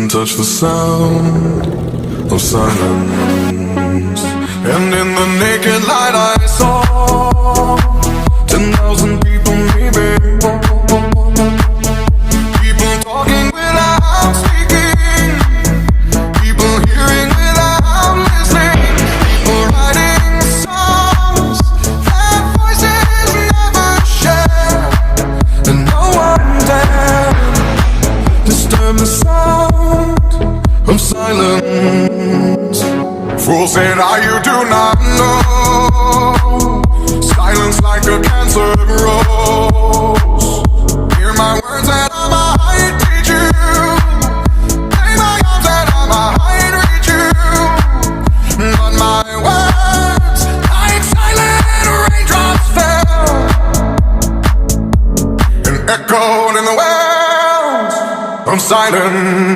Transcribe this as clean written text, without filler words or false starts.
couldn't touch the sound of silence. And in the naked light I saw 10,000 people maybe, people talking without speaking, people hearing without listening, people writing songs that voices never share, and no one dared disturb the sound of silence. Fool said, you do not know. Silence like a cancer grows. Hear my words and I might teach you. Play my arms and I might reach you. But my words, like silent raindrops, fell and echoed in the wells of silence.